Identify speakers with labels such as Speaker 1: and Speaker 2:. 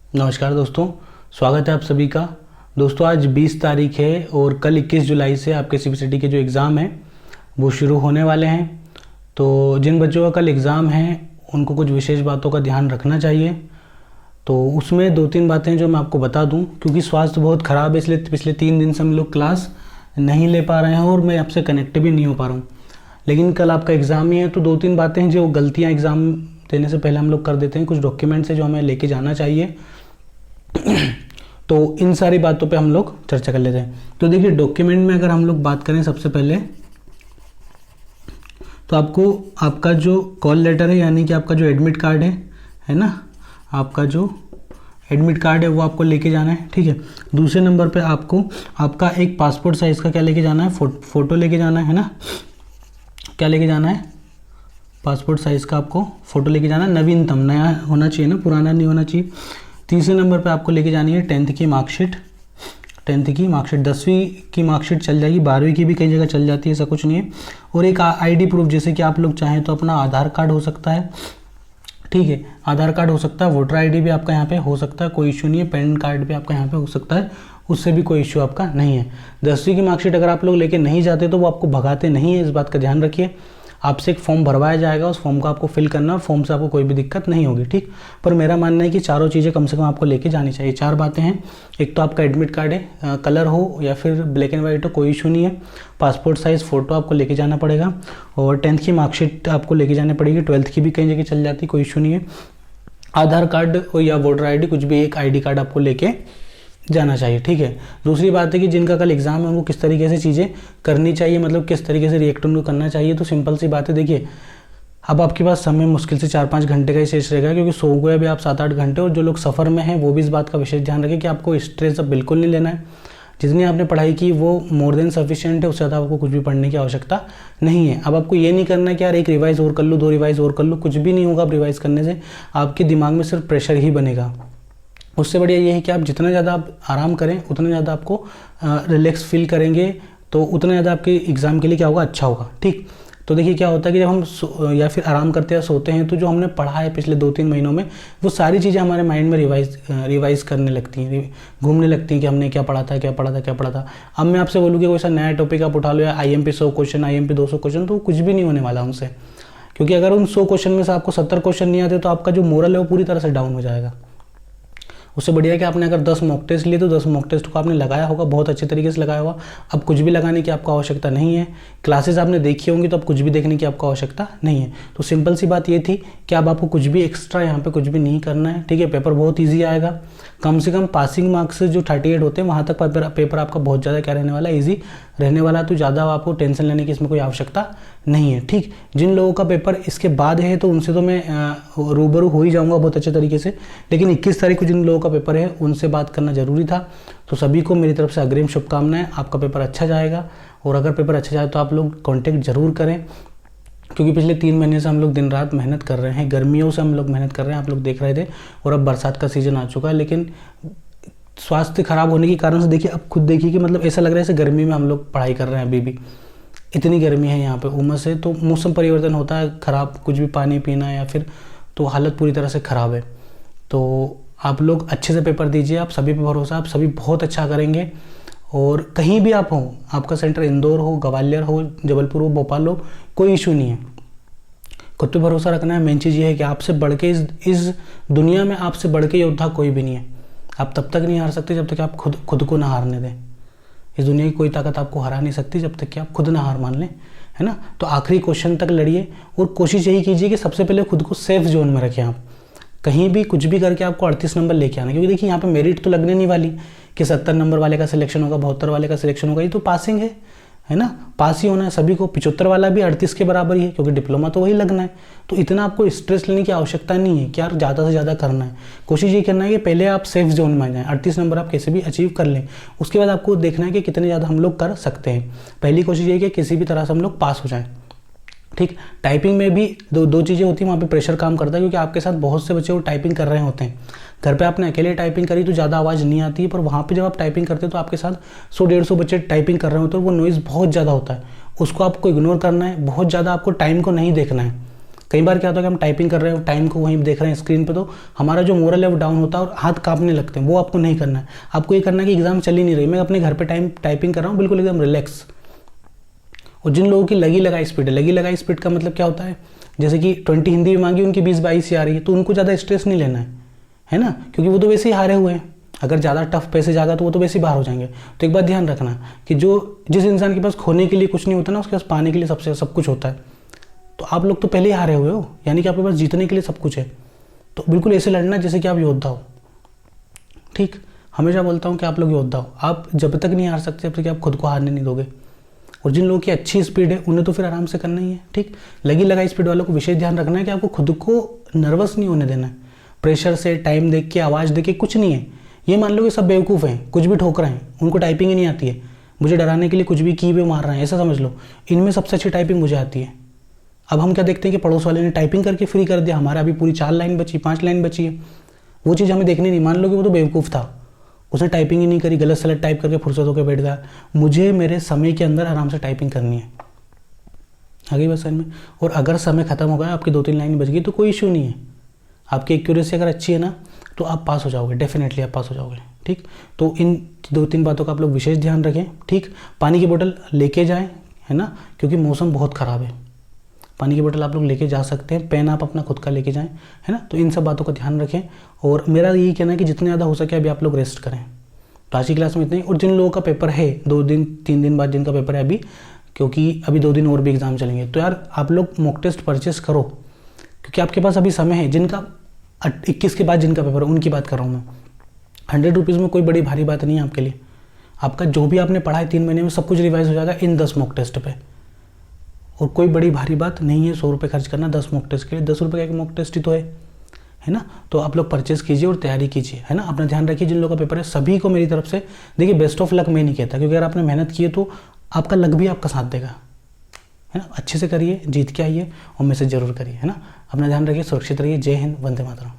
Speaker 1: नमस्कार दोस्तों, स्वागत है आप सभी का। दोस्तों आज 20 तारीख है और कल 21 जुलाई से आपके सीबीसीटी के जो एग्ज़ाम हैं वो शुरू होने वाले हैं। तो जिन बच्चों का कल एग्ज़ाम है उनको कुछ विशेष बातों का ध्यान रखना चाहिए। तो उसमें 2-3 बातें जो मैं आपको बता दूं, क्योंकि स्वास्थ्य बहुत ख़राब है इसलिए पिछले 3 दिन से हम लोग क्लास नहीं ले पा रहे हैं और मैं आपसे कनेक्ट भी नहीं हो पा रहा हूँ। लेकिन कल आपका एग्ज़ाम ही है तो 2-3 बातें हैं जो गलतियाँ एग्ज़ाम देने से पहले हम लोग कर देते हैं। कुछ डॉक्यूमेंट्स है जो हमें लेके जाना चाहिए। तो इन सारी बातों पे हम लोग चर्चा कर लेते हैं। तो देखिए, डॉक्यूमेंट में अगर हम लोग बात करें सबसे पहले तो आपको आपका जो कॉल लेटर है यानी कि आपका जो एडमिट कार्ड है ना, आपका जो एडमिट कार्ड है वो आपको लेके जाना है, ठीक है। दूसरे नंबर पे आपको आपका एक पासपोर्ट साइज़ का क्या लेके जाना है, फ़ोटो लेके जाना है ना। क्या लेके जाना है? पासपोर्ट साइज़ का आपको फ़ोटो लेके जाना है। नवीनतम, नया होना चाहिए ना, पुराना नहीं होना चाहिए। तीसरे नंबर पे आपको लेके जानी है 10th की मार्कशीट। 10th की मार्कशीट, 10वीं की मार्कशीट चल जाएगी, 12वीं की भी कई जगह चल जाती है, ऐसा कुछ नहीं है। और एक आईडी प्रूफ, जैसे कि आप लोग चाहें तो अपना आधार कार्ड हो सकता है, ठीक है, आधार कार्ड हो सकता है, वोटर आईडी भी आपका यहाँ पे हो सकता है, कोई इशू नहीं है। पैन कार्ड भी आपका यहाँ पे हो सकता है, उससे भी कोई इशू आपका नहीं है। 10वीं की मार्कशीट अगर आप लोग लेके नहीं जाते तो वो आपको भगाते नहीं है, इस बात का ध्यान रखिए। आपसे एक फॉर्म भरवाया जाएगा, उस फॉर्म को आपको फिल करना और फॉर्म से आपको कोई भी दिक्कत नहीं होगी, ठीक। पर मेरा मानना है कि चारों चीज़ें कम से कम आपको लेके जानी चाहिए। 4 बातें हैं। एक तो आपका एडमिट कार्ड है, कलर हो या फिर ब्लैक एंड वाइट हो, कोई इशू नहीं है। पासपोर्ट साइज़ फ़ोटो आपको लेके जाना पड़ेगा और 10th की मार्कशीट आपको लेके जानी पड़ेगी। 12th की भी कई जगह चल जाती है, कोई इशू नहीं है। आधार कार्ड या वोटर आई डी, कुछ भी एक ID कार्ड आपको लेके जाना चाहिए, ठीक है। दूसरी बात है कि जिनका कल एग्ज़ाम है उनको किस तरीके से चीज़ें करनी चाहिए, मतलब किस तरीके से रिएक्ट उनको करना चाहिए। तो सिंपल सी बात है, देखिए अब आपके पास समय मुश्किल से 4-5 घंटे का ही शेष रहेगा, क्योंकि सो गए अभी आप 7-8 घंटे। और जो लोग सफ़र में हैं वो भी इस बात का विशेष ध्यान रखें कि आपको स्ट्रेस अब बिल्कुल नहीं लेना है। जितनी आपने पढ़ाई की वो मोर देन सफिशिएंट है, उससे ज़्यादा आपको कुछ भी पढ़ने की आवश्यकता नहीं है। अब आपको ये नहीं करना है कि यार एक रिवाइज़ और कर लूँ, 2 रिवाइज़ और कर लूँ, कुछ भी नहीं होगा। अब रिवाइज़ करने से आपके दिमाग में सिर्फ प्रेशर ही बनेगा। उससे बढ़िया ये है कि आप जितना ज़्यादा आप आराम करें उतना ज़्यादा आपको रिलैक्स फील करेंगे, तो उतना ज़्यादा आपके एग्ज़ाम के लिए क्या होगा, अच्छा होगा, ठीक। तो देखिए क्या होता है कि जब हम या फिर आराम करते हैं, सोते हैं, तो जो हमने पढ़ा है पिछले 2-3 महीनों में वो सारी चीज़ें हमारे माइंड में रिवाइज़ करने लगती हैं, घूमने लगती हैं कि हमने क्या पढ़ा था, क्या पढ़ा था, क्या पढ़ा था। अब मैं आपसे बोलूँ कि कोई सा नया टॉपिक आप उठा लो या IMP 100 क्वेश्चन, IMP 200 क्वेश्चन, तो कुछ भी नहीं होने वाला उनसे। क्योंकि अगर उन 100 क्वेश्चन में से आपको 70 क्वेश्चन नहीं आते तो आपका जो मोरल है वो पूरी तरह से डाउन हो जाएगा। उससे बढ़िया है कि आपने अगर 10 मॉक टेस्ट लिए तो 10 मॉक टेस्ट को आपने लगाया होगा, बहुत अच्छे तरीके से लगाया होगा। अब कुछ भी लगाने की आपको आवश्यकता नहीं है। क्लासेस आपने देखी होंगी तो अब कुछ भी देखने की आपको आवश्यकता नहीं है। तो सिंपल सी बात ये थी कि अब आपको कुछ भी एक्स्ट्रा यहाँ पे कुछ भी नहीं करना है, ठीक है। पेपर बहुत ईजी आएगा, कम से कम पासिंग मार्क्स जो 38 होते हैं वहाँ तक पेपर आपका बहुत ज़्यादा क्या रहने वाला है, ईजी रहने वाला है। तो ज़्यादा आपको टेंशन लेने की इसमें कोई आवश्यकता नहीं है, ठीक। जिन लोगों का पेपर इसके बाद है तो उनसे तो मैं रूबरू हो ही जाऊंगा बहुत अच्छे तरीके से, लेकिन 21 तारीख को जिन लोगों का पेपर है उनसे बात करना ज़रूरी था। तो सभी को मेरी तरफ से अग्रिम शुभकामनाएं, आपका पेपर अच्छा जाएगा। और अगर पेपर अच्छा जाए तो आप लोग कॉन्टेक्ट ज़रूर करें, क्योंकि पिछले 3 महीने से हम लोग दिन रात मेहनत कर रहे हैं, गर्मियों से हम लोग मेहनत कर रहे हैं, आप लोग देख रहे थे। और अब बरसात का सीज़न आ चुका है, लेकिन स्वास्थ्य खराब होने के कारण से देखिए, अब खुद देखिए कि मतलब ऐसा लग रहा है जैसे गर्मी में हम लोग पढ़ाई कर रहे हैं। अभी भी इतनी गर्मी है यहाँ पे, उमस है, तो मौसम परिवर्तन होता है ख़राब, कुछ भी पानी पीना या फिर तो हालत पूरी तरह से ख़राब है। तो आप लोग अच्छे से पेपर दीजिए, आप सभी पे भरोसा, आप सभी बहुत अच्छा करेंगे। और कहीं भी आप हो, आपका सेंटर इंदौर हो, ग्वालियर हो, जबलपुर हो, भोपाल हो, कोई इशू नहीं है। खुद पे भरोसा रखना है। मेन चीज़ ये है कि आपसे बढ़ के इस दुनिया में आपसे बढ़ के योद्धा कोई भी नहीं है। आप तब तक नहीं हार सकते जब तक आप खुद को ना हारने दें। इस दुनिया की कोई ताकत आपको हरा नहीं सकती जब तक कि आप खुद ना हार मान लें, है ना। तो आखिरी क्वेश्चन तक लड़िए और कोशिश यही कीजिए कि सबसे पहले खुद को सेफ जोन में रखें। आप कहीं भी कुछ भी करके आपको 38 नंबर लेके आना, क्योंकि देखिए यहाँ पे मेरिट तो लगने नहीं वाली कि 70 नंबर वाले का सिलेक्शन होगा, 72 वाले का सिलेक्शन होगा। ये तो पासिंग है ना, पास ही होना है सभी को। 75 वाला भी 38 के बराबर ही है, क्योंकि डिप्लोमा तो वही लगना है। तो इतना आपको स्ट्रेस लेने की आवश्यकता नहीं है कि यार ज़्यादा से ज़्यादा करना है। कोशिश ये करना है कि पहले आप सेफ जोन में आ जाएं, 38 नंबर आप कैसे भी अचीव कर लें। उसके बाद आपको देखना है कि कितने ज़्यादा हम लोग कर सकते हैं। पहली कोशिश ये है कि किसी भी तरह से हम लोग पास हो जाएं, ठीक। टाइपिंग में भी दो चीज़ें होती हैं, वहाँ पे प्रेशर काम करता है, क्योंकि आपके साथ बहुत से बच्चे वो टाइपिंग कर रहे होते हैं। घर पे आपने अकेले टाइपिंग करी तो ज़्यादा आवाज़ नहीं आती है, पर वहाँ पे जब आप टाइपिंग करते हो तो आपके साथ 100-150 बच्चे टाइपिंग कर रहे होते हैं, वो नॉइज़ बहुत ज़्यादा होता है, उसको आपको इग्नोर करना है। बहुत ज़्यादा आपको टाइम को नहीं देखना है, कई बार क्या होता है कि हम टाइपिंग कर रहे हो, टाइम को वहीं देख रहे हैं स्क्रीन पे, तो हमारा जो मोरल है वो डाउन होता है और हाथ कांपने लगते हैं। वो आपको नहीं करना है। आपको ये करना है कि एग्जाम चल ही नहीं रही, मैं अपने घर पे टाइपिंग कर रहा हूँ बिल्कुल एकदम रिलैक्स। और जिन लोगों की लगी लगाई स्पीड है, लगी लगाई स्पीड का मतलब क्या होता है, जैसे कि 20 हिंदी में मांगी, उनकी 20-22 आ रही है, तो उनको ज़्यादा स्ट्रेस नहीं लेना है ना, क्योंकि वो तो वैसे ही हारे हुए हैं। अगर ज़्यादा टफ पैसे जाएगा तो वो तो वैसे ही बाहर हो जाएंगे। तो एक बात ध्यान रखना कि जिस इंसान के पास खोने के लिए कुछ नहीं होता ना, उसके पास पाने के लिए सबसे सब कुछ होता है। तो आप लोग तो पहले ही हारे हुए हो, यानी कि आपके पास जीतने के लिए सब कुछ है। तो बिल्कुल ऐसे लड़ना जैसे कि आप योद्धा हो। ठीक, हमेशा बोलता हूँ कि आप लोग योद्धा हो। आप जब तक नहीं हार सकते जब तक आप खुद को हारने नहीं दोगे। और जिन लोगों की अच्छी स्पीड है उन्हें तो फिर आराम से करना ही है। ठीक, लगी लगाई स्पीड वालों को विशेष ध्यान रखना है कि आपको खुद को नर्वस नहीं होने देना है। प्रेशर से, टाइम देख के, आवाज़ देख के कुछ नहीं है। ये मान लो कि सब बेवकूफ़ हैं, कुछ भी ठोक रहे हैं, उनको टाइपिंग ही नहीं आती है, मुझे डराने के लिए कुछ भी की पे मार रहे हैं, ऐसा समझ लो। इनमें सबसे अच्छी टाइपिंग मुझे आती है। अब हम क्या देखते हैं कि पड़ोस वाले ने टाइपिंग करके फ्री कर दिया, हमारा अभी पूरी 4 लाइन बची, 5 लाइन बची है। वो चीज़ हमें देखनी नहीं। मान लो कि वो तो बेवकूफ़ था, उसने टाइपिंग ही नहीं करी, गलत सलत टाइप करके फुर्सत होकर बैठ गया। मुझे मेरे समय के अंदर आराम से टाइपिंग करनी है, आगे बस में। और अगर समय खत्म हो गया, आपकी 2-3 लाइन बच गई, तो कोई इशू नहीं है। आपकी एक्यूरेसी अगर अच्छी है ना, तो आप पास हो जाओगे, डेफिनेटली आप पास हो जाओगे। ठीक, तो इन 2-3 बातों का आप लोग विशेष ध्यान रखें। ठीक, पानी की बोतल लेके जाएं, है ना, क्योंकि मौसम बहुत ख़राब है। पानी की बोतल आप लोग लेके जा सकते हैं, पेन आप अपना खुद का लेके जाएं, है ना। तो इन सब बातों का ध्यान रखें। और मेरा यही कहना है कि जितने ज़्यादा हो सके अभी आप लोग रेस्ट करें। तो आज की क्लास में इतना ही। और जिन लोगों का पेपर है 2-3 दिन बाद, जिनका पेपर है अभी, क्योंकि अभी 2 दिन और भी एग्जाम चलेंगे, तो यार आप लोग मॉक टेस्ट परचेस करो, क्योंकि आपके पास अभी समय है। जिनका 21 के बाद जिनका पेपर है उनकी बात कर रहा हूँ मैं। 100 रुपीज़ में कोई बड़ी भारी बात नहीं है आपके लिए। आपका जो भी आपने पढ़ा है 3 महीने में सब कुछ रिवाइज हो जाएगा इन 10 मॉक टेस्ट पे। और कोई बड़ी भारी बात नहीं है 100 रुपये खर्च करना 10 मॉक टेस्ट के लिए। 10 रुपये का एक मॉक टेस्ट ही तो है ना। तो आप लोग परचेस कीजिए और तैयारी कीजिए, है ना। अपना ध्यान रखिए। जिन लोगों का पेपर है सभी को मेरी तरफ से देखिए बेस्ट ऑफ लक मैं नहीं कहता, क्योंकि अगर आपने मेहनत की है तो आपका लक भी आपका साथ देगा, है ना। अच्छे से करिए, जीत के आइए और मैसेज जरूर करिए, है ना। अपना ध्यान रखिए, सुरक्षित रहिए। जय हिंद, वंदे मातरम।